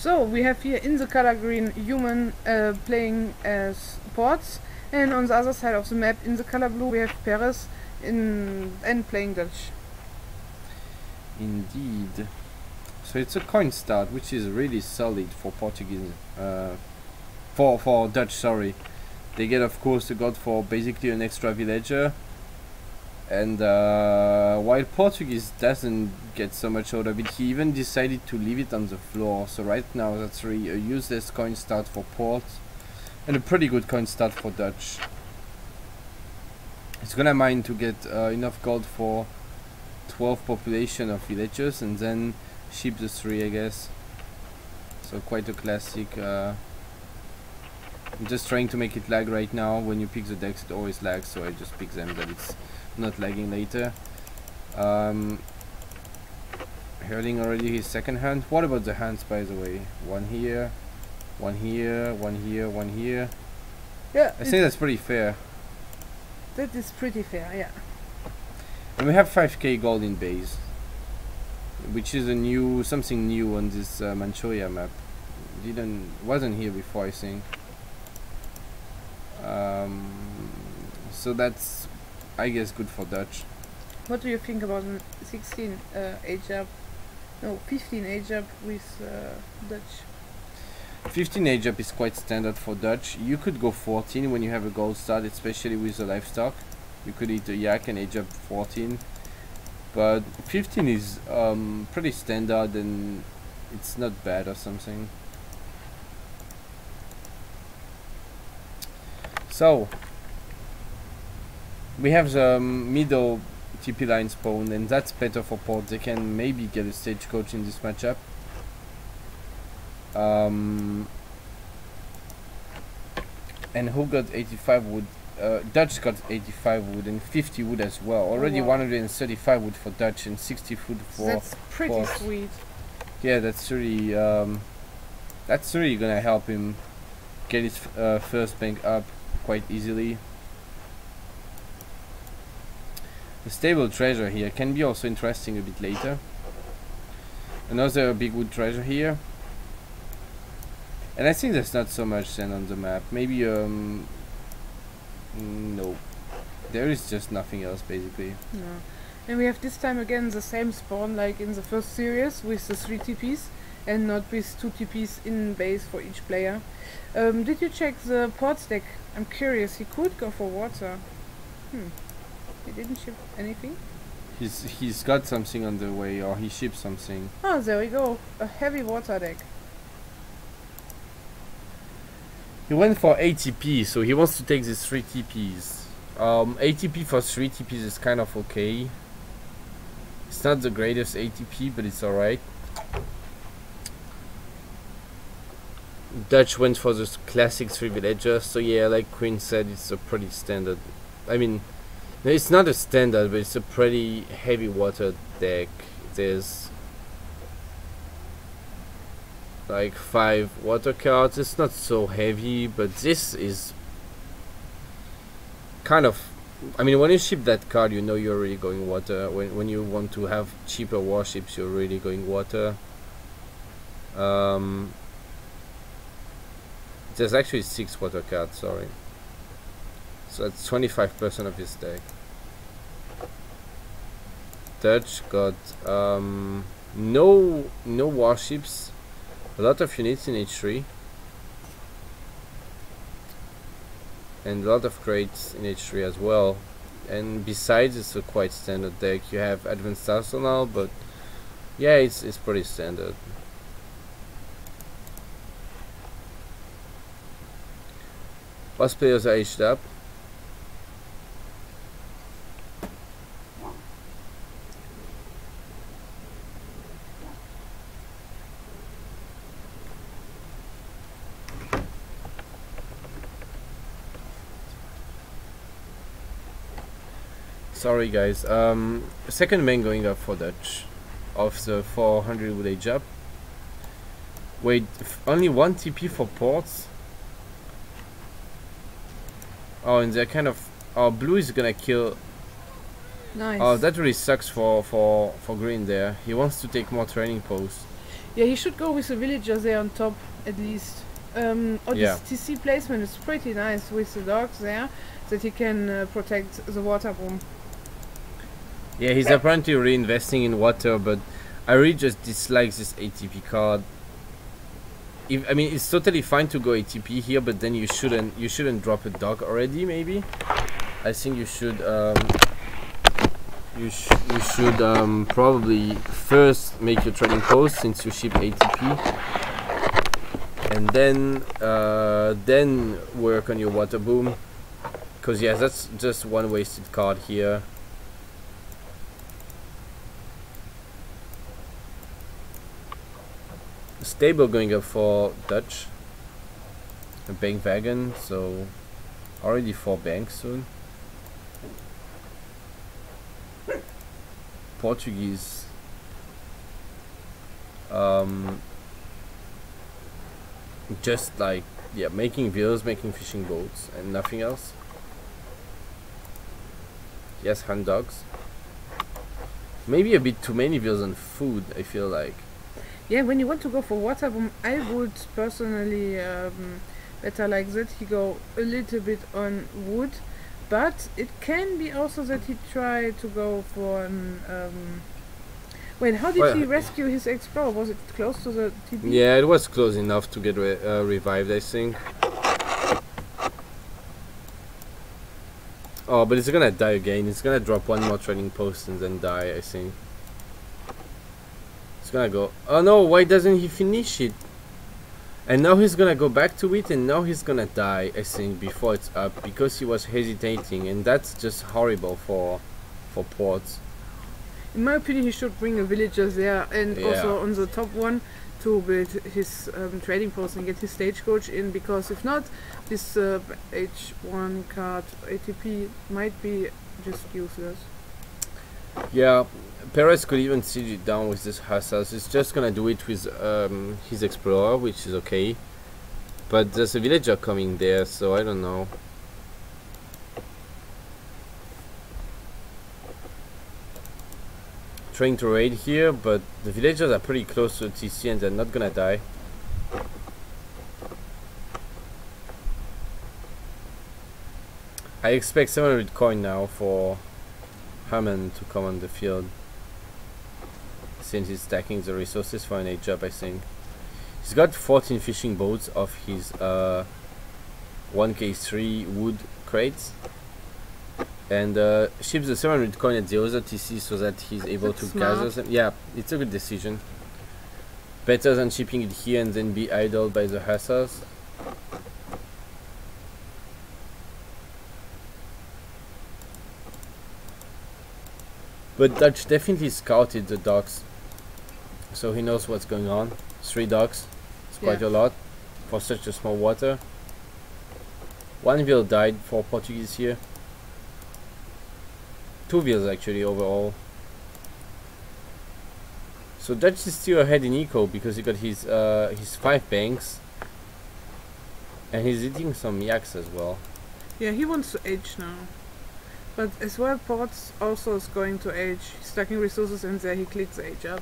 So we have here in the color green human playing as ports, and on the other side of the map in the color blue we have Pérez and playing Dutch. Indeed. So it's a coin start, which is really solid for Portuguese, for Dutch. Sorry, they get of course the god for basically an extra villager, and while Portuguese doesn't get so much out of it, he even decided to leave it on the floor. So right now that's really a useless coin start for Port, and a pretty good coin start for Dutch. It's gonna mine to get enough gold for 12 population of villagers, and then ship the 3, I guess. So quite a classic. I'm just trying to make it lag right now. When you pick the decks it always lags, so I just pick them that it's not lagging later. Hurling already his second hand. What about the hands, by the way? One here, one here, one here, one here. Yeah, I think that's pretty fair. That is pretty fair, yeah. And we have 5k gold in base, which is something new on this Manchuria map. Wasn't here before, I think. So that's, I guess, good for Dutch. What do you think about 16 age up? No, 15 age up with Dutch. 15 age up is quite standard for Dutch. You could go 14 when you have a gold start, especially with the livestock. You could eat a yak and age up 14, but 15 is pretty standard, and it's not bad or something. So we have the middle TP line spawn, and that's better for Port. They can maybe get a stagecoach in this matchup. And who got 85 wood? Dutch got 85 wood and 50 wood as well. Already 135 wood for Dutch and 60 wood for That's pretty Port. sweet. Yeah, that's really gonna help him get his first bank up quite easily. The stable treasure here can be also interesting a bit later. Another big wood treasure here. And I think there's not so much sand on the map. Maybe no, there is just nothing else basically. No. And we have this time again the same spawn like in the first series with the 3 TPs and not with 2 TPs in base for each player. Did you check the Port's deck? I'm curious, he could go for water. He didn't ship anything? He's got something on the way, or he shipped something. Oh, there we go, a heavy water deck. He went for ATP, so he wants to take these 3 TPs. ATP for 3 TPs is kind of okay. It's not the greatest ATP, but it's alright. Dutch went for the classic 3 villagers, so yeah, like Queen said, it's a pretty standard. I mean, it's not a standard, but it's a pretty heavy water deck. There's like 5 water cards. It's not so heavy, but this is kind of, I mean, when you ship that card, you know you're really going water. When you want to have cheaper warships, you're really going water. There's actually 6 water cards, sorry. So that's 25% of his deck. Dutch got no warships, a lot of units in H3, and a lot of crates in H3 as well. And besides, it's a quite standard deck. You have advanced arsenal, but yeah, it's pretty standard. Most players are aged up. Sorry guys, second main going up for Dutch of the 400 would age up. Wait, only 1 TP for ports? Oh, and they're kind of, oh, blue is gonna kill. Nice. Oh, that really sucks for green there. He wants to take more training posts. Yeah, he should go with the villagers there on top at least. Or Yeah. this TC placement is pretty nice with the dogs there, that he can protect the water boom. Yeah, he's apparently reinvesting in water, but I really just dislike this ATP card. I mean, it's totally fine to go ATP here, but then you shouldn't drop a dog already. Maybe I think you should probably first make your trading post since you ship ATP, and then work on your water boom. Because yeah, that's just one wasted card here. Stable going up for Dutch. A bank wagon, so already 4 banks soon. Portuguese. Just like, yeah, making wheels, making fishing boats, and nothing else. Yes, hand dogs. Maybe a bit too many wheels on food, I feel like. Yeah, when you want to go for water boom, I would personally better like that. He go a little bit on wood, but it can be also that he try to go for an. Wait, how did he rescue his explorer? Was it close to the TB? Yeah, it was close enough to get revived, I think. Oh, but it's gonna die again. It's gonna drop one more trading post and then die, I think. It's gonna go. Oh no, why doesn't he finish it? And now he's gonna go back to it, and now he's gonna die, I think, before it's up, because he was hesitating, and that's just horrible for ports. In my opinion, he should bring a villager there, and also on the top one to build his trading post and get his stagecoach in, because if not, this H1 card ATP might be just useless. Yeah, Pérez could even siege it down with this hussars. He's just gonna do it with his explorer, which is okay. But there's a villager coming there, so I don't know. Trying to raid here, but the villagers are pretty close to the TC and they're not gonna die. I expect 700 coin now for HUMMAN to come on the field, since he's stacking the resources for an age up, I think. He's got 14 fishing boats off his 1k3 wood crates, and ships the 700 coin at the other TC so that he's able to gather them. Yeah, it's a good decision. Better than shipping it here and then be idled by the hussars. But Dutch definitely scouted the docks, so he knows what's going on. 3 docks, it's quite a lot for such a small water. 1 wheel died for Portuguese here. 2 wheels actually overall. So Dutch is still ahead in eco because he got his 5 banks, and he's eating some yaks as well. Yeah, he wants to age now. But as well, Ports also is going to age. He's stacking resources and there he clicks age up.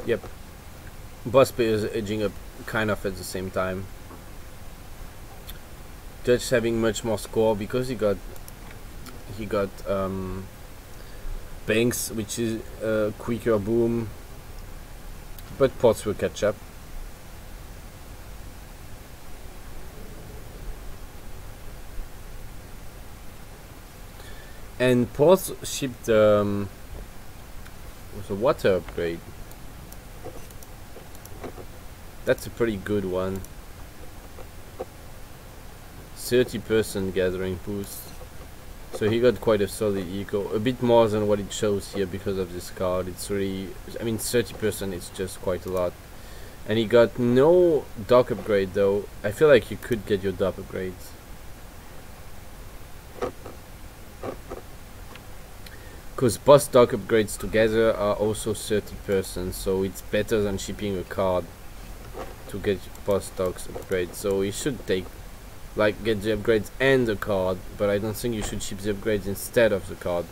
Yep. Boss player is edging up kind of at the same time. Dutch having much more score because he got banks, which is quicker boom. But Ports will catch up. And Ports shipped was a water upgrade. That's a pretty good one. 30% gathering boost. So he got quite a solid eco. A bit more than what it shows here because of this card. It's really, I mean, 30% is just quite a lot. And he got no dock upgrade though. I feel like you could get your dock upgrades. Because boss dock upgrades together are also 30%, so it's better than shipping a card to get boss docks upgrade. So you should take like get the upgrades and the card, but I don't think you should ship the upgrades instead of the card.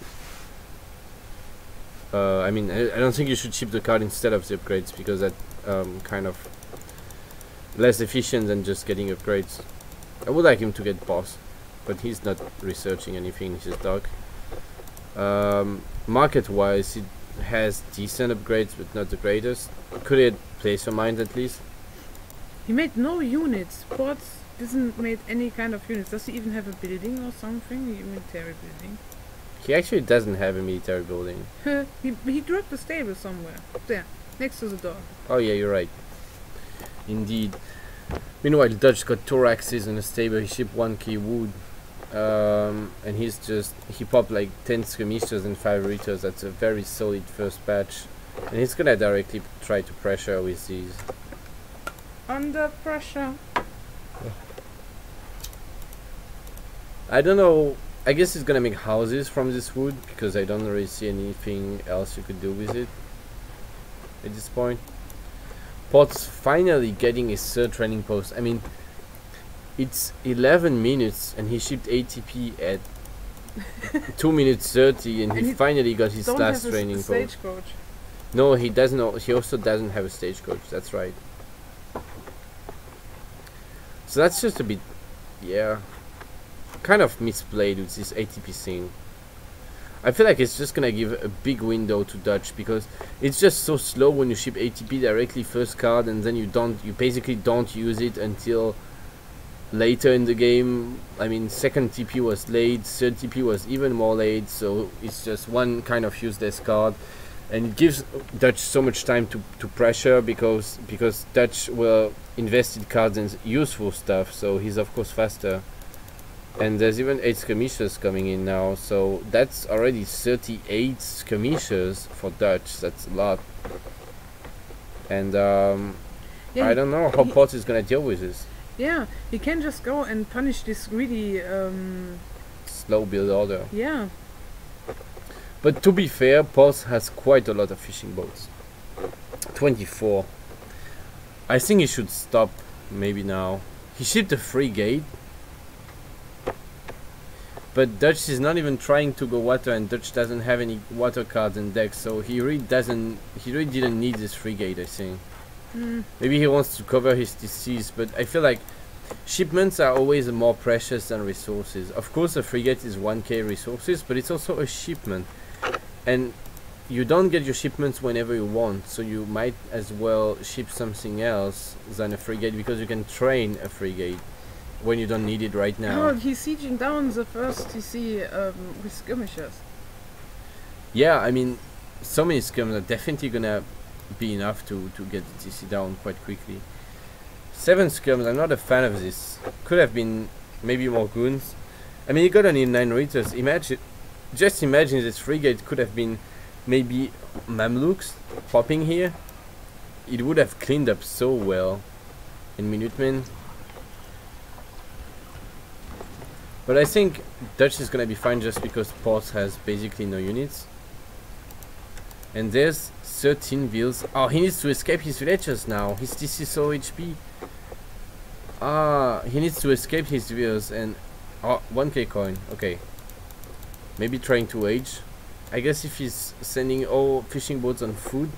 I mean, I don't think you should ship the card instead of the upgrades, because that kind of less efficient than just getting upgrades. I would like him to get boss, but he's not researching anything, he's just dog. Market wise, it has decent upgrades but not the greatest. Could it place your mind at least? He made no units. Ports doesn't made any kind of units. Does he even have a building or something? A military building? He actually doesn't have a military building. he dropped a stable somewhere. There, next to the door. Oh yeah, you're right. Indeed. Meanwhile, Dutch got 2 axes and a stable. He shipped 1k wood. And he popped like 10 skirmishers and 5 reiters. That's a very solid first batch. And he's gonna directly try to pressure with these. Under pressure. I don't know. I guess he's gonna make houses from this wood, because I don't really see anything else you could do with it at this point. Pot's finally getting his 3rd training post. I mean, it's 11 minutes and he shipped ATP at 2 minutes 30, and he finally got his last training post. Stagecoach. No, he doesn't. He also doesn't have a stagecoach. That's right. So that's just a bit, yeah, kind of misplayed with this ATP thing. I feel like it's just gonna give a big window to Dutch, because it's just so slow when you ship ATP directly first card, and then you basically don't use it until later in the game. I mean, 2nd TP was late, 3rd TP was even more late, so it's just one kind of useless card, and it gives Dutch so much time to pressure, because Dutch will invested cards in useful stuff, so he's of course faster. And there's even 8 skirmishers coming in now, so that's already 38 skirmishers for Dutch. That's a lot. And yeah, I don't know how Pot is gonna deal with this. Yeah, he can just go and punish this greedy slow build order. Yeah. But to be fair, Pot has quite a lot of fishing boats. 24. I think he should stop maybe now. He shipped a frigate, but Dutch is not even trying to go water, and Dutch doesn't have any water cards in deck, so he really didn't need this frigate, I think. Maybe he wants to cover his disease, but I feel like shipments are always more precious than resources. Of course, a frigate is 1k resources, but it's also a shipment, and you don't get your shipments whenever you want, so you might as well ship something else than a frigate, because you can train a frigate when you don't need it right now. Oh, he's sieging down the first TC with skirmishers. Yeah, I mean, so many skirms are definitely gonna be enough to get the TC down quite quickly. 7 skirms, I'm not a fan of this. Could have been maybe more goons. I mean, you got only 9 reiters. Just imagine this frigate could have been maybe Mamluks popping here. It would have cleaned up so well in Minutemen. But I think Dutch is gonna be fine, just because Port has basically no units. And there's 13 vills. Oh, he needs to escape his villagers now. His TC is so HP. Ah, he needs to escape his villas, and 1k coin. Okay. Maybe trying to age. I guess if he's sending all fishing boats on food,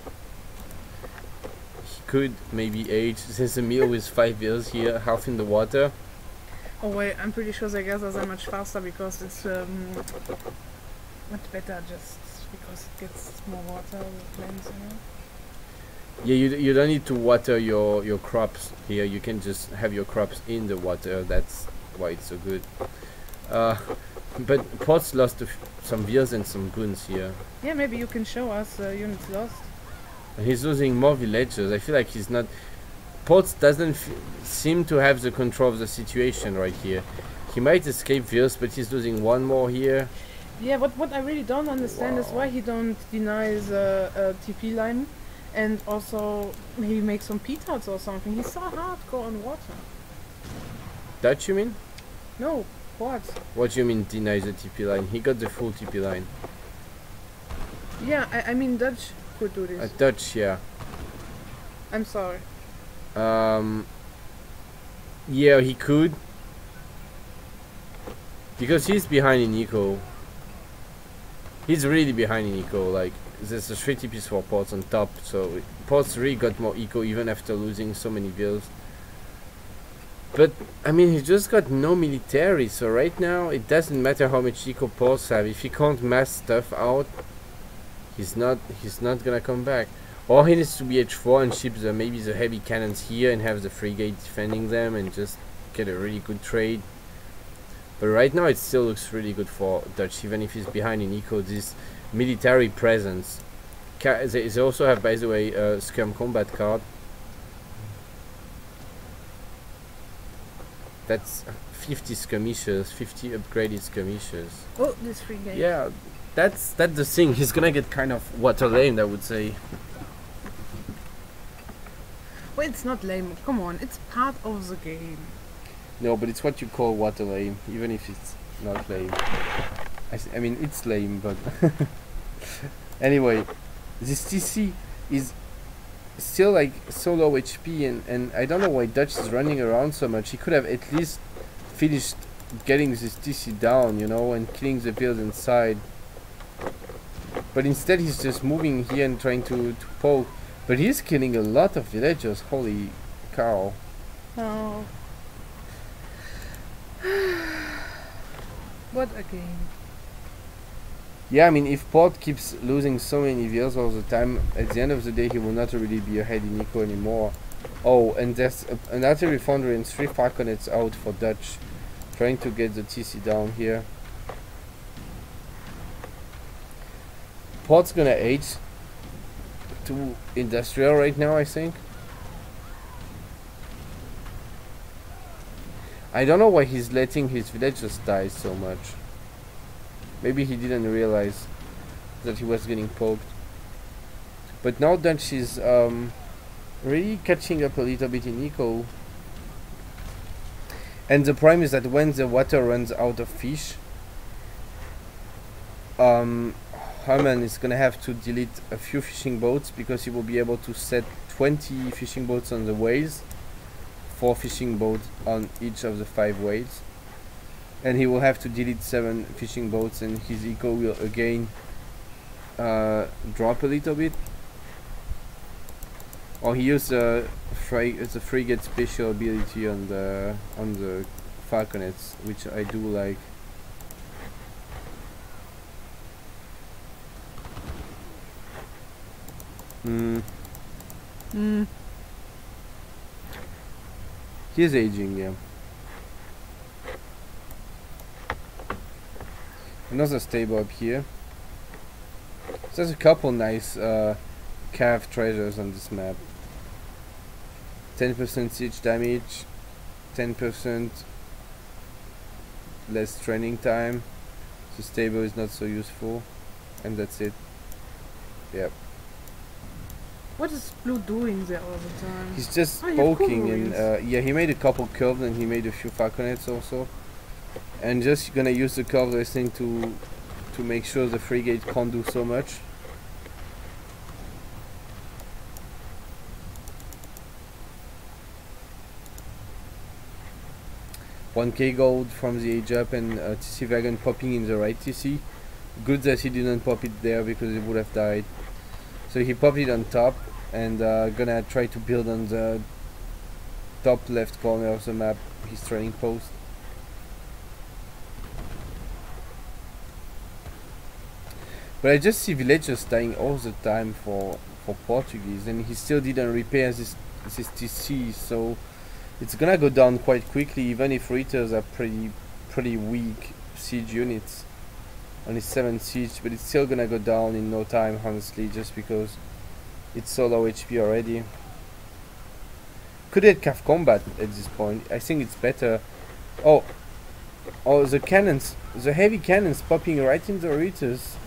he could maybe age. There's a meal with 5 vills here, half in the water. Oh wait, I'm pretty sure the gathers are much faster, because it's much better just because it gets more water with plants, you know? Yeah, you don't need to water your crops here. You can just have your crops in the water. That's why it's so good. But Potts lost some villas and some goons here. Yeah, maybe you can show us units lost. And he's losing more villagers. I feel like he's not... Potts doesn't seem to have the control of the situation right here. He might escape villas, but he's losing 1 more here. Yeah, what I really don't understand is why he don't deny the TP line, and also maybe make some petards or something. He's so hardcore on water. Dutch, you mean? No, what? What do you mean deny the TP line? He got the full TP line. Yeah, I mean Dutch could do this. Dutch, yeah. I'm sorry. Yeah, he could. Because he's behind in eco. He's really behind in eco. Like there's a 3 TPs for ports on top, so ports really got more eco even after losing so many vills. But I mean, he just got no military, so right now it doesn't matter how much eco ports have. If he can't mass stuff out, he's not gonna come back. Or he needs to be H4 and ship maybe the heavy cannons here and have the frigate defending them and just get a really good trade. But right now it still looks really good for Dutch, even if he's behind in eco. This military presence. They also have, by the way, a Scrum Combat card. That's 50 skirmishers, 50 upgraded skirmishers. Oh, this frigate. Yeah, that's the thing. He's gonna get kind of water lamed, I would say. Well, it's not lame. Come on, it's part of the game. No, but it's what you call water lame, even if it's not lame. I mean, it's lame, but anyway, this TC is still like so low HP, and I don't know why Dutch is running around so much. He could have at least finished getting this TC down, you know, and killing the build inside. But instead he's just moving here and trying to poke. But he's killing a lot of villagers, holy cow. Oh. What a game. Yeah, I mean, if Port keeps losing so many vills all the time, at the end of the day he will not really be ahead in eco anymore. Oh, and there's an artillery foundry and 3 falconets out for Dutch, trying to get the TC down here. Port's gonna age to industrial right now, I think. I don't know why he's letting his villagers die so much. Maybe he didn't realize that he was getting poked. But now that she's really catching up a little bit in eco. And the problem is that when the water runs out of fish, HUMMAN is gonna have to delete a few fishing boats, because he will be able to set 20 fishing boats on the ways, 4 fishing boats on each of the 5 ways, and he will have to delete 7 fishing boats, and his eco will again drop a little bit. Or he used the frigate special ability on the falconets, which I do like. He's aging, yeah. Another stable up here. So there's a couple nice cav treasures on this map. 10% siege damage, 10% less training time. The stable is not so useful, and that's it. Yep. What is Blue doing there all the time? He's just poking, and yeah, he made a couple curves and he made a few falconets also. And just gonna use the curve racing to make sure the frigate can't do so much. $1k gold from the age up, and TC wagon popping in the right TC. Good that he didn't pop it there, because it would have died. So he popped it on top, and gonna try to build on the top left corner of the map his training post. But I just see villagers dying all the time for Portuguese, and he still didn't repair this TC, so it's gonna go down quite quickly, even if Reiters are pretty weak siege units. Only 7 siege, but it's still gonna go down in no time, honestly, just because it's so low HP already. Could get cav combat at this point. I think it's better. Oh, the cannons, the heavy cannons popping right in the Reiters.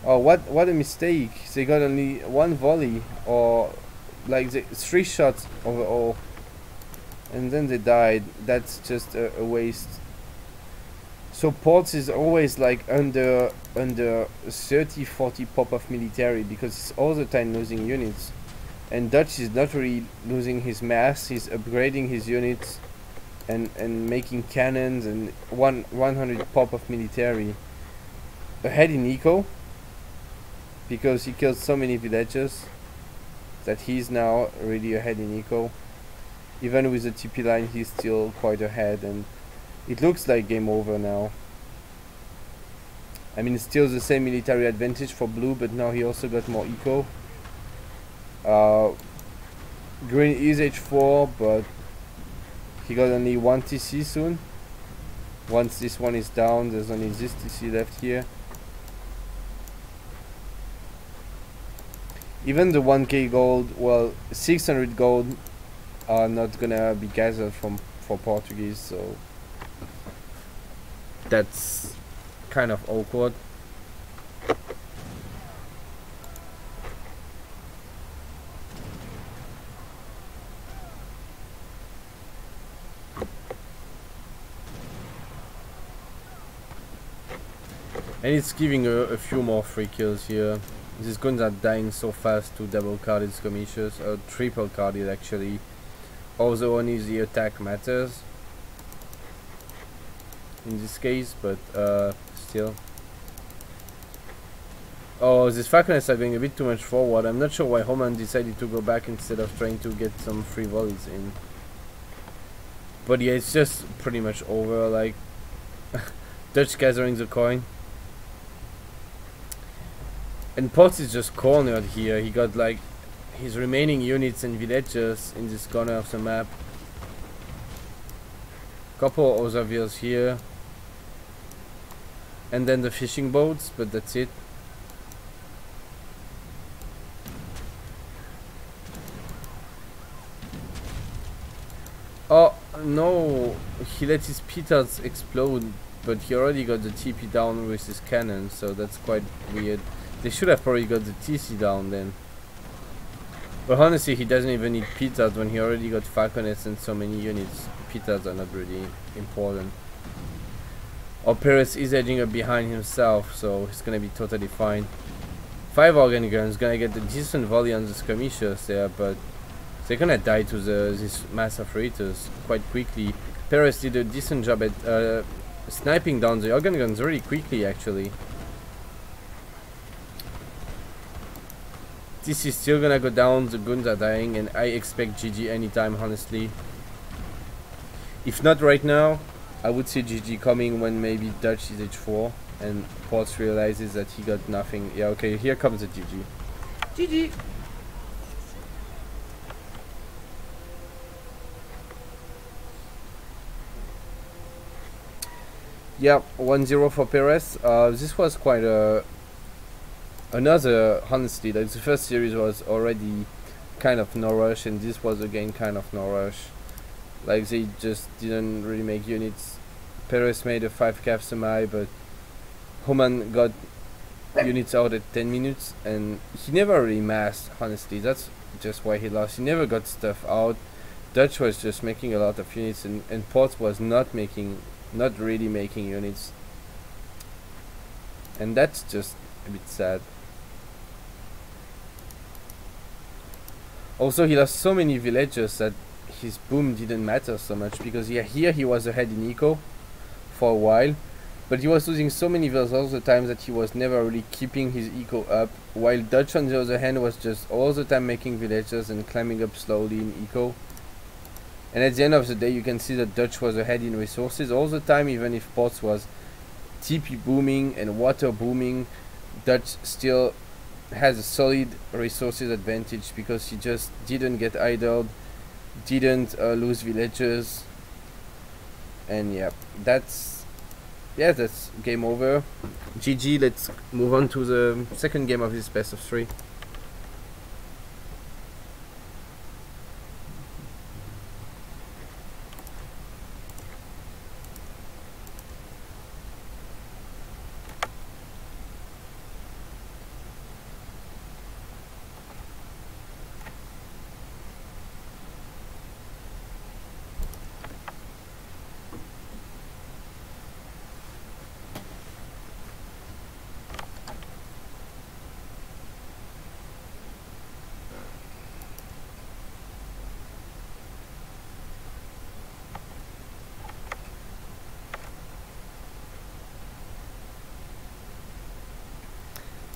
Oh, what a mistake! They got only 1 volley, or like 3 shots overall, and then they died. That's just a waste. So Ports is always like under 30-40 pop of military, because he's all the time losing units, and Dutch is not really losing his mass. He's upgrading his units, and making cannons and 100 pop of military ahead in eco, because he killed so many villagers that he's now really ahead in eco. Even with the TP line he's still quite ahead, and it looks like game over now. I mean, it's still the same military advantage for blue, but now he also got more eco. Green is H4, but he got only one TC soon. Once this one is down, there's only this TC left here. Even the 1k gold, well, 600 gold are not gonna be gathered for Portuguese, so that's kind of awkward. And it's giving a few more free kills here. These guns are dying so fast to double carded skirmishers, or triple carded actually. Also only the attack matters in this case, but still. Oh, these falconets are going a bit too much forward. I'm not sure why HUMMAN decided to go back instead of trying to get some free volleys in. But yeah, it's just pretty much over, like Dutch gathering the coin. And Potts is just cornered here. He got like his remaining units and villagers in this corner of the map. Couple other villas here. And then the fishing boats, but that's it. Oh no, he let his petards explode, but he already got the TP down with his cannon, so that's quite weird. They should have probably got the TC down then. But honestly, he doesn't even need petards when he already got falconets and so many units. Petards are not really important. Or Pérez is edging up behind himself, so he's gonna be totally fine. 5 organ guns gonna get a decent volley on the skirmishers there, but they're gonna die to these massive raiders quite quickly. Pérez did a decent job at sniping down the organ guns really quickly actually. This is still gonna go down, the guns are dying, and I expect GG anytime, honestly. If not right now, I would see GG coming when maybe Dutch is H4 and Ports realizes that he got nothing. Yeah, okay, here comes the GG. GG! Yeah, 1-0 for Pérez. This was quite another, honestly, like the first series was already kind of no rush, and this was again kind of no rush. Like they just didn't really make units. Pérez made a 5 cav semi, but HUMMAN got units out at 10 minutes, and he never really massed, honestly. That's just why he lost. He never got stuff out. Dutch was just making a lot of units, and Ports was not really making units. And that's just a bit sad. Also, he lost so many villagers that his boom didn't matter so much, because yeah, here he was ahead in eco for a while, but he was losing so many villas all the time that he was never really keeping his eco up, while Dutch on the other hand was just all the time making villagers and climbing up slowly in eco. And at the end of the day, you can see that Dutch was ahead in resources all the time, even if Ports was TP booming and water booming. Dutch still has a solid resources advantage because he just didn't get idled, didn't lose villagers, and yeah, that's game over. GG. Let's move on to the second game of this best of 3.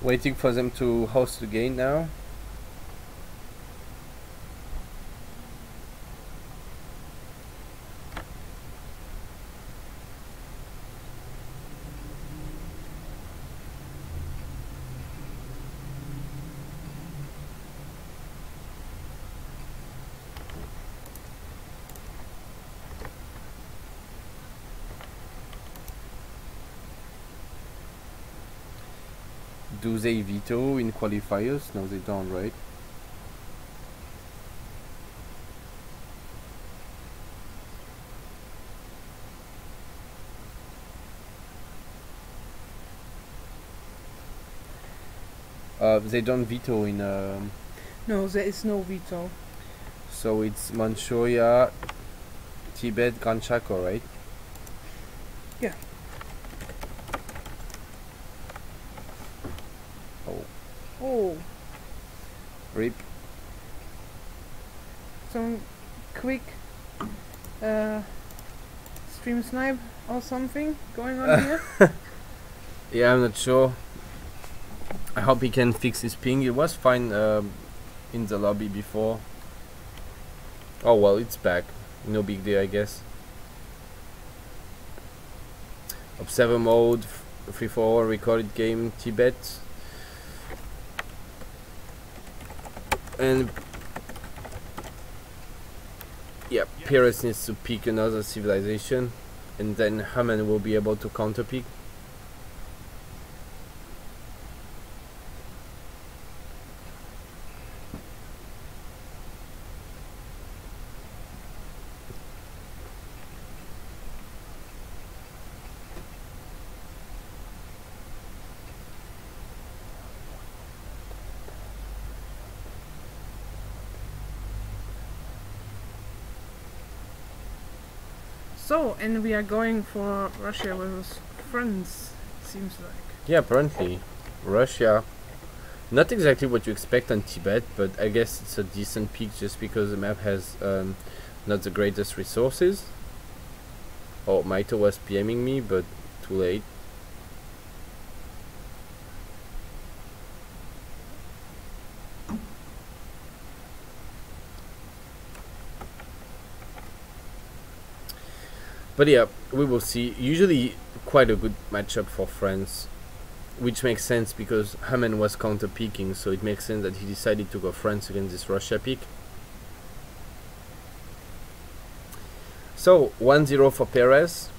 Waiting for them to host the game now. Do they veto in qualifiers? No, they don't, right? They don't veto in. No, there is no veto. So it's Manchuria, Tibet, Grand Chaco, right? Yeah. Oh. Rip. Some quick stream snipe or something going on here? Yeah, I'm not sure. I hope he can fix his ping. It was fine in the lobby before. Oh well, it's back. No big deal, I guess. Observer mode, free for all, recorded game, Tibet. And yeah, Pérez needs to pick another civilization, and then HUMMAN will be able to counter pick. So, and we are going for Russia versus France, seems like. Yeah, apparently Russia, not exactly what you expect on Tibet, but I guess it's a decent pick just because the map has not the greatest resources. Oh, Maito was PMing me, but too late. But yeah, we will see. Usually quite a good matchup for France, which makes sense because HUMMAN was counter picking, so it makes sense that he decided to go France against this Russia pick. So 1-0 for Pérez,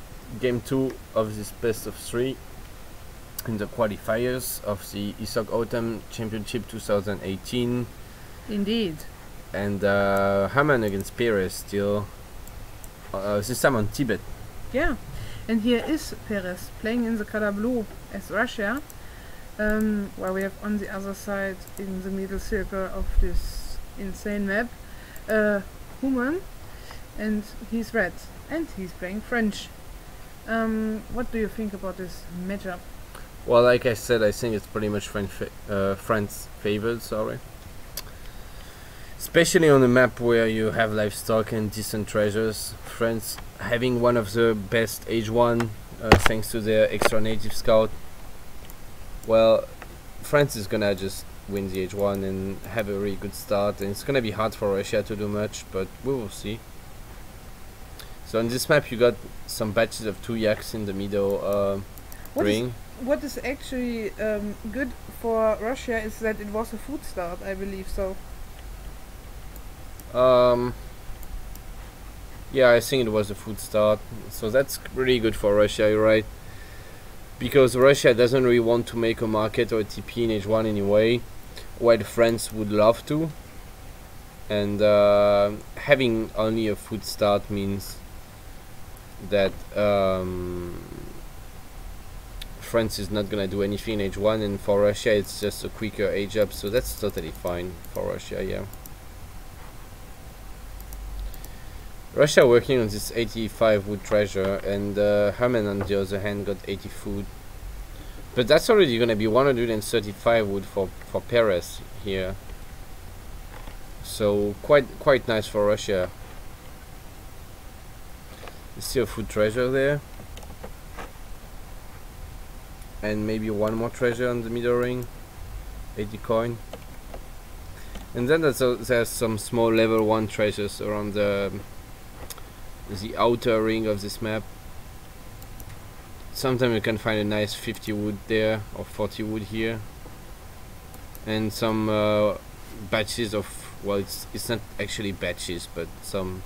game 2 of this best of 3 in the qualifiers of the ESOC Autumn Championship 2018. Indeed. And HUMMAN against Pérez still, this time on Tibet. Yeah, and here is Pérez playing in the color blue as Russia, while we have on the other side in the middle circle of this insane map HUMMAN, and he's red and he's playing French. What do you think about this matchup? Well, like I said, I think it's pretty much France favored, sorry. Especially on a map where you have livestock and decent treasures. France having one of the best H1 thanks to their extra native scout. Well, France is gonna just win the H1 and have a really good start, and it's gonna be hard for Russia to do much, but we will see. So on this map you got some batches of 2 yaks in the middle ring. What is actually good for Russia is that it was a food start, I believe so. Yeah, I think it was a food start, so that's really good for Russia, you're right, because Russia doesn't really want to make a market or a TP in H1 anyway, while France would love to, and having only a food start means that France is not gonna do anything in H1, and for Russia it's just a quicker age up, so that's totally fine for Russia, yeah. Russia working on this 85 wood treasure, and HUMMAN on the other hand got 80 food. But that's already gonna be 135 wood for Pérez here. So quite nice for Russia. You see a food treasure there. And maybe one more treasure on the middle ring. 80 coin. And then there's some small level 1 treasures around the outer ring of this map. Sometimes you can find a nice 50 wood there, or 40 wood here. And some batches of, well, it's not actually batches, but some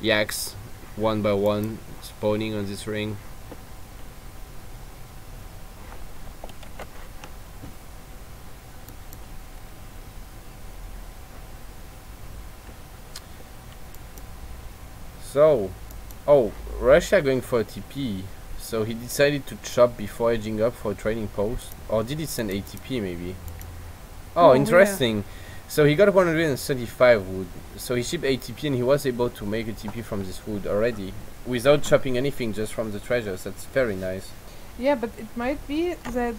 yaks, one by one, spawning on this ring. So, oh, Russia going for a TP. So he decided to chop before edging up for a trading post. Or did he send ATP maybe? Oh, interesting. Yeah. So he got 135 wood. So he shipped ATP and he was able to make a TP from this wood already. Without chopping anything, just from the treasures. That's very nice. Yeah, but it might be that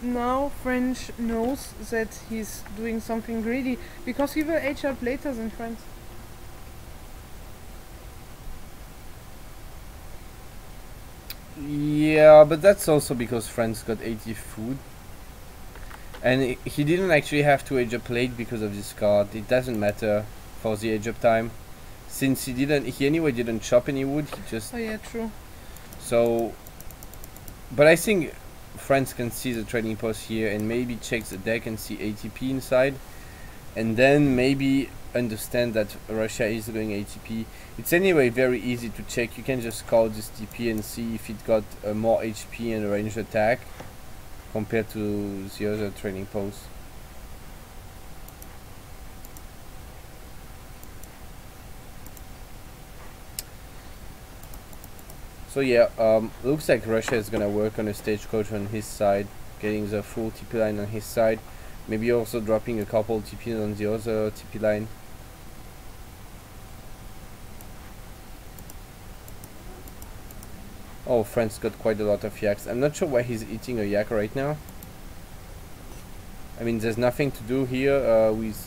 now French knows that he's doing something greedy. Because he will age up later than France. Yeah, but that's also because France got 80 food. And he didn't actually have to age up late because of this card. It doesn't matter for the age up time. Since he anyway didn't chop any wood, he just... Oh yeah, true. So... But I think France can see the trading post here and maybe check the deck and see ATP inside. And then maybe understand that Russia is going ATP. It's anyway very easy to check. You can just call this TP and see if it got more HP and a ranged attack compared to the other trading posts. So yeah, looks like Russia is gonna work on a stagecoach on his side, getting the full TP line on his side, maybe also dropping a couple TPs on the other TP line. Oh, France got quite a lot of yaks. I'm not sure why he's eating a yak right now. I mean, there's nothing to do here.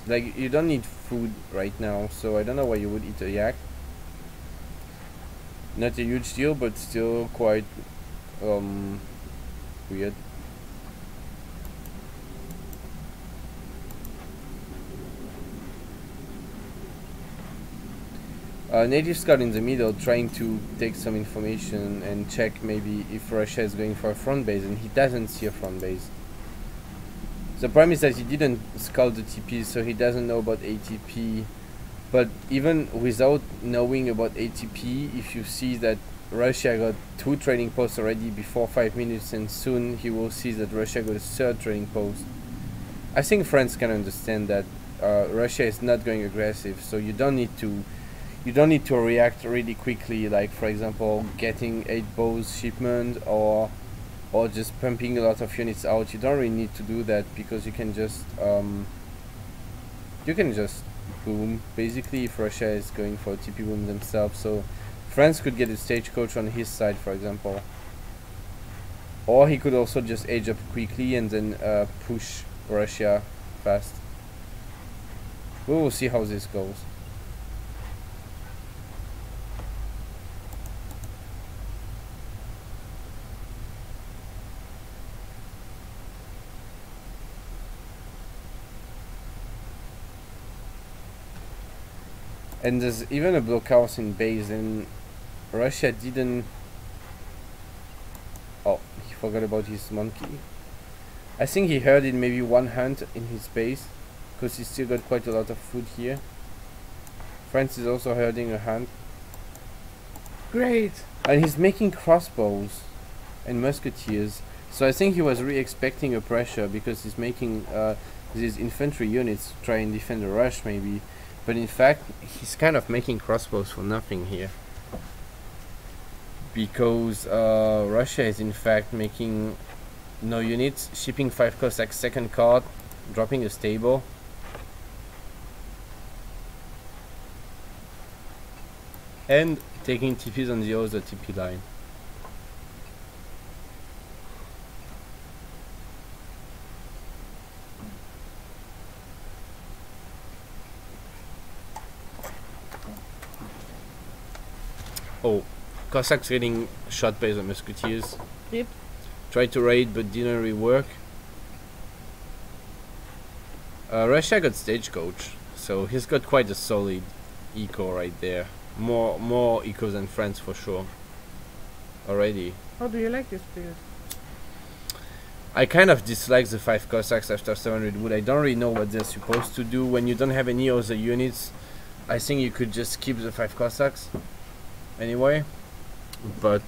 Like, you don't need food right now, so I don't know why you would eat a yak. Not a huge deal, but still quite weird. Native Scout in the middle, trying to take some information and check maybe if Russia is going for a front base, and he doesn't see a front base. The problem is that he didn't scout the TP, so he doesn't know about ATP. But even without knowing about ATP, if you see that Russia got 2 trading posts already before 5 minutes, and soon he will see that Russia got a 3rd trading post, I think France can understand that Russia is not going aggressive, so you don't need to react really quickly, like for example getting 8 bows shipment or just pumping a lot of units out. You don't really need to do that, because you can just boom basically if Russia is going for a TP boom themselves. So France could get a stagecoach on his side, for example, or he could also just age up quickly and then push Russia fast. We will see how this goes. And there's even a blockhouse in base, and Russia didn't... Oh, he forgot about his monkey. I think he herded maybe 1 hunt in his base, because he's still got quite a lot of food here. France is also herding a hunt. Great! And he's making crossbows and musketeers. So I think he was really expecting a pressure, because he's making these infantry units to try and defend the rush maybe. But in fact, he's kind of making crossbows for nothing here. Because Russia is in fact making no units, shipping 5 Cossacks 2nd card, dropping a stable. And taking TPs on the other TP line. Oh, Cossacks getting shot by the musketeers. Yep. Tried to raid but didn't really work. Russia got stagecoach, so he's got quite a solid eco right there. More eco than France for sure. Already. How do you like this build? I kind of dislike the 5 Cossacks after 700 wood. I don't really know what they're supposed to do. When you don't have any other units, I think you could just keep the 5 Cossacks anyway. But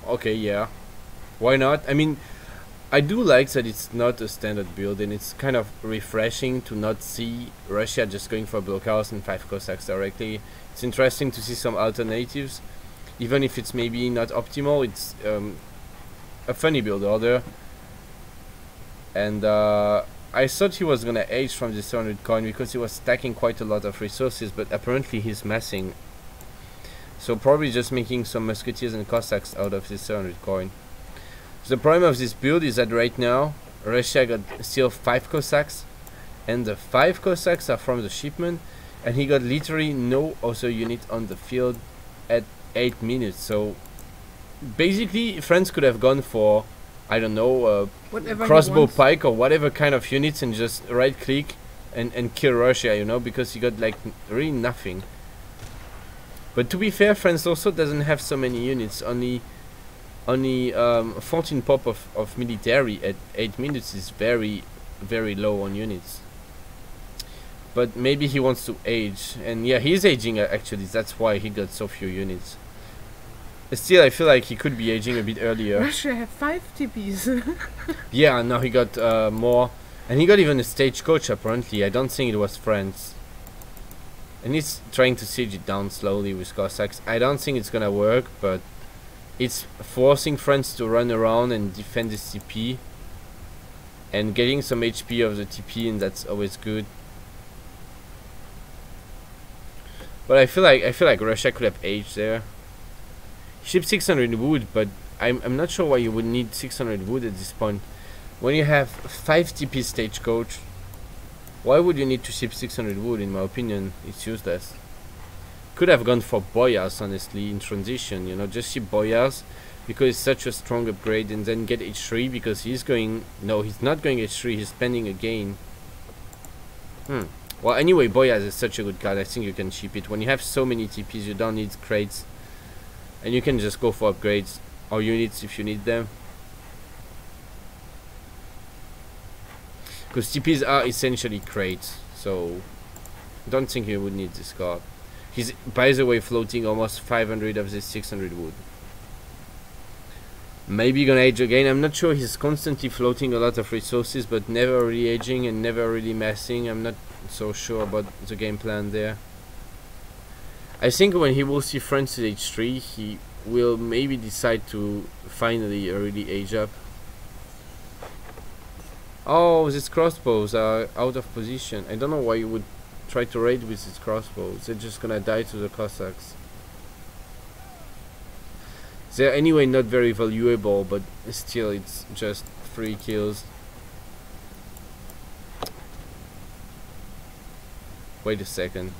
okay, yeah, why not? I mean, I do like that it's not a standard build, and it's kind of refreshing to not see Russia just going for blockhouse and 5 Cossacks directly. It's interesting to see some alternatives, even if it's maybe not optimal. It's a funny build order, and I thought he was gonna age from the 700 coin because he was stacking quite a lot of resources, but apparently he's messing, so probably just making some musketeers and Cossacks out of this 700 coin. The problem of this build is that right now Russia got still 5 Cossacks, and the 5 Cossacks are from the shipment, and he got literally no other unit on the field at 8 minutes. So basically France could have gone for, I don't know, crossbow pike or whatever kind of units, and just right click and kill Russia, you know, because he got like really nothing. But to be fair, France also doesn't have so many units, only 14 pop of military at 8 minutes is very low on units. But maybe he wants to age, and yeah, he's aging actually, that's why he got so few units. Still, I feel like he could be aging a bit earlier. Russia have 5 TPs. Yeah, now he got more, and he got even a stagecoach apparently. I don't think it was France. And he's trying to siege it down slowly with Cossacks. I don't think it's gonna work, but it's forcing France to run around and defend this TP, and getting some HP of the TP, and that's always good. But I feel like Russia could have aged there. Ship 600 wood, but I'm not sure why you would need 600 wood at this point. When you have 5 TP stagecoach, why would you need to ship 600 wood? In my opinion, it's useless. Could have gone for Boyars, honestly, in transition, you know, just ship Boyars because it's such a strong upgrade, and then get H3 because he's going, no, he's not going H3, he's spending a gain. Well, anyway, Boyars is such a good card. I think you can ship it. When you have so many TPs, you don't need crates, and you can just go for upgrades or units if you need them. Because TPs are essentially crates, so don't think you would need this card. He's, by the way, floating almost 500 of this 600 wood. Maybe gonna age again. I'm not sure. He's constantly floating a lot of resources, but never really aging and never really messing. I'm not so sure about the game plan there. I think when he will see France at H3, he will maybe decide to finally really age up. Oh, these crossbows are out of position. I don't know why you would try to raid with these crossbows. They're just gonna die to the Cossacks. They're anyway not very valuable, but still it's just 3 kills. Wait a second.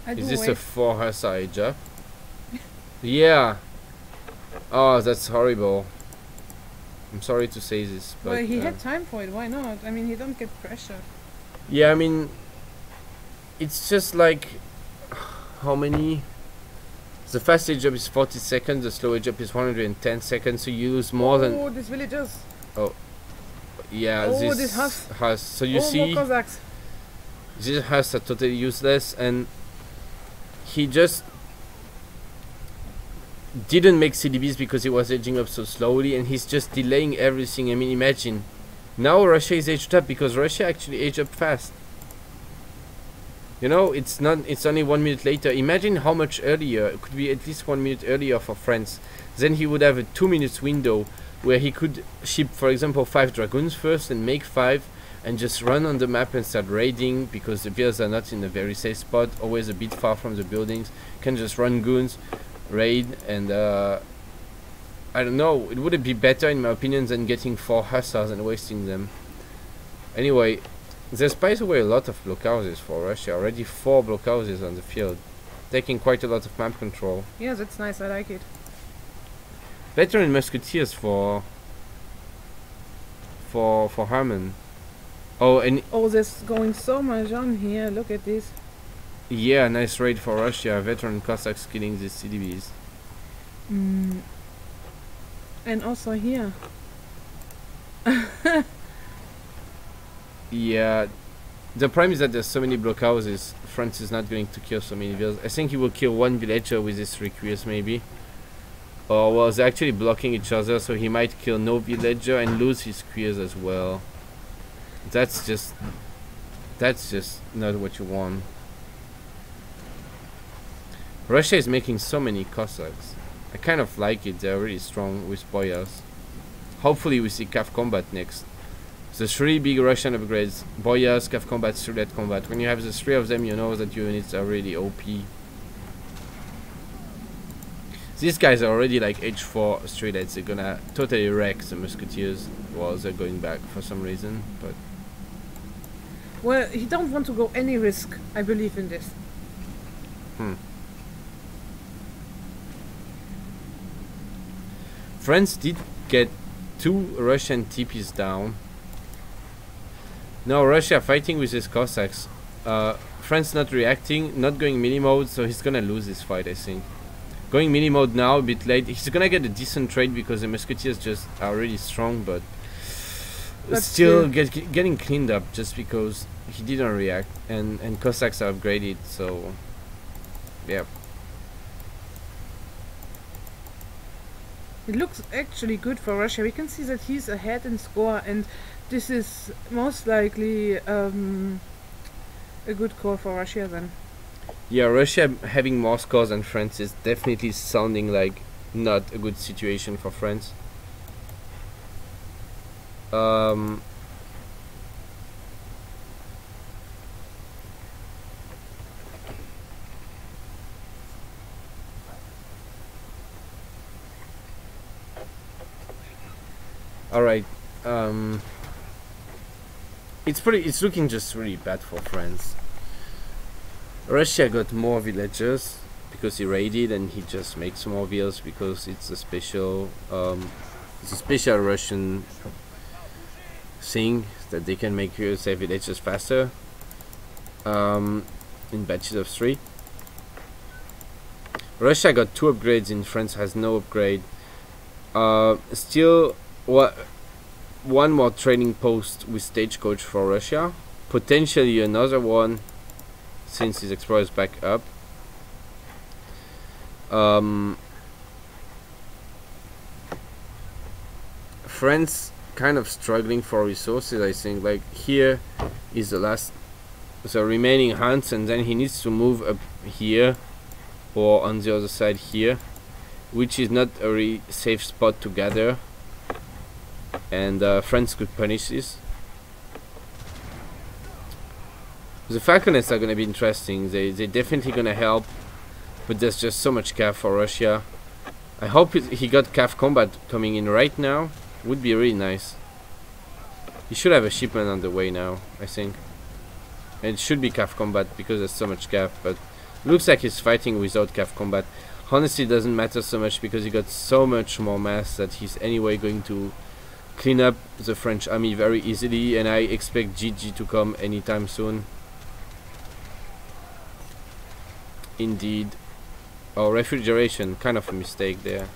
Is this a 4 Hussar age up? Yeah. Oh, that's horrible. I'm sorry to say this, but well, he had time for it, why not? I mean, he don't get pressure. Yeah, I mean, it's just like, how many? The fast age up is 40 seconds, the slow age up is 110 seconds, so you lose more than... Oh, these villagers! Oh, yeah, oh, this Huss. So you see, more Cossacks. these Huss are totally useless, and he just didn't make CDBs because he was aging up so slowly, and he's just delaying everything. I mean, imagine, now Russia is aged up because Russia actually aged up fast. You know, it's only 1 minute later. Imagine how much earlier. It could be at least 1 minute earlier for France. Then he would have a 2 minutes window where he could ship, for example, 5 dragoons first and make 5 and just run on the map and start raiding, because the villas are not in a very safe spot, always a bit far from the buildings. Can just run goons, raid, and I don't know, it would be better in my opinion than getting 4 hussars and wasting them. Anyway, there's by the way a lot of blockhouses for Russia, already 4 blockhouses on the field, taking quite a lot of map control. Yeah, that's nice, I like it. Veteran musketeers for HUMMAN. Oh, and Oh, there's going so much on here. Look at this. yeah, nice raid for Russia. Veteran Cossacks killing these CDBs. And also here. Yeah, the problem is that there's so many blockhouses. France is not going to kill so many villas. I think he will kill one villager with his 3 queers maybe. Or was actually blocking each other, so he might kill no villager and lose his queers as well. That's just not what you want. Russia is making so many Cossacks. I kind of like it. They're really strong with boyars. Hopefully we see Cav combat next. The 3 big Russian upgrades: boyars, Cav combat, Sudet combat. When you have the 3 of them, you know that your units are really OP. These guys are already like H4 Strelets. They're gonna totally wreck the musketeers while they're going back for some reason. But Well, he don't want to go any risk. I believe in this. France did get 2 Russian TPs down. Now Russia fighting with his Cossacks. France not reacting, not going mini mode, so he's gonna lose this fight, I think. Going mini mode now, a bit late. He's gonna get a decent trade because the musketeers just are really strong, but still getting cleaned up just because he didn't react, and Cossacks are upgraded, so yeah. It looks actually good for Russia. We can see that he's ahead in score, and this is most likely a good call for Russia then. Yeah, Russia having more scores than France is definitely sounding like not a good situation for France. Alright, it's looking just really bad for France. Russia got more villagers because he raided, and he just makes more villas because it's a special Russian thing that they can make their villagers faster in batches of 3. Russia got 2 upgrades and France has no upgrade. Still, one more training post with stagecoach for Russia, potentially another one since his explorer is back up. France kind of struggling for resources, I think. Like here is the remaining hunts, and then he needs to move up here or on the other side here, which is not a really safe spot to gather, and France could punish this. The falconets are going to be interesting. They're definitely going to help, but there's just so much cav for Russia. I hope he got cav combat coming in right now. Would be really nice. He should have a shipment on the way now, I think. And it should be cav combat because there's so much cav, but looks like he's fighting without cav combat. Honestly, it doesn't matter so much because he got so much more mass that he's anyway going to clean up the French army very easily, and I expect GG to come anytime soon. Indeed. Oh, refrigeration, kind of a mistake there.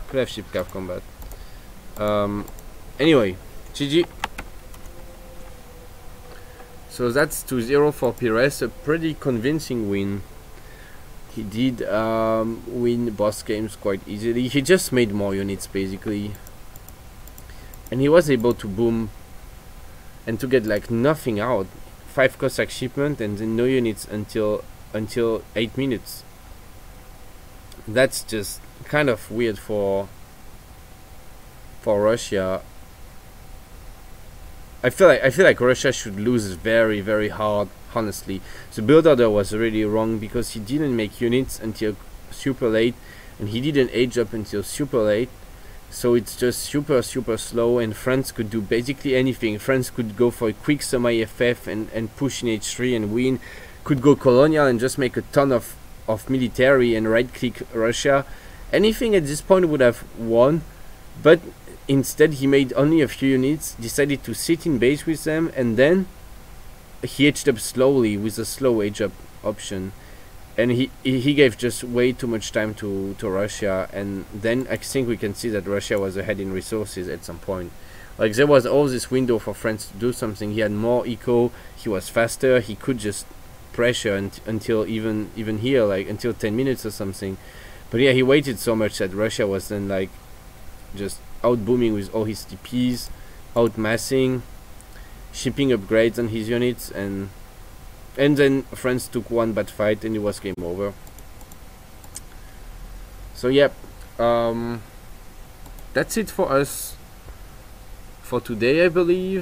Could have ship cav combat. Anyway, GG. So that's 2-0 for Pérez, a pretty convincing win. He did win boss games quite easily. He just made more units basically, and he was able to boom and to get like nothing out. 5 Cossack shipment and then no units until 8 minutes. That's just kind of weird for Russia. I feel like Russia should lose very, very hard, honestly. The build order was really wrong because he didn't make units until super late, and he didn't age up until super late. So it's just super slow, and France could do basically anything. France could go for a quick semi-FF and push in H3 and win. Could go colonial and just make a ton of military and right-click Russia. Anything at this point would have won, but instead he made only a few units, decided to sit in base with them, and then he edged up slowly with a slow edge up option, and he gave just way too much time to Russia. And then I think we can see that Russia was ahead in resources at some point. Like, there was all this window for France to do something. He had more eco, he was faster, he could just pressure until even here, like until 10 minutes or something. But yeah, he waited so much that Russia was then like just out booming with all his TPs, out massing, shipping upgrades on his units, and then France took one bad fight and it was game over. So yep, that's it for us for today, I believe.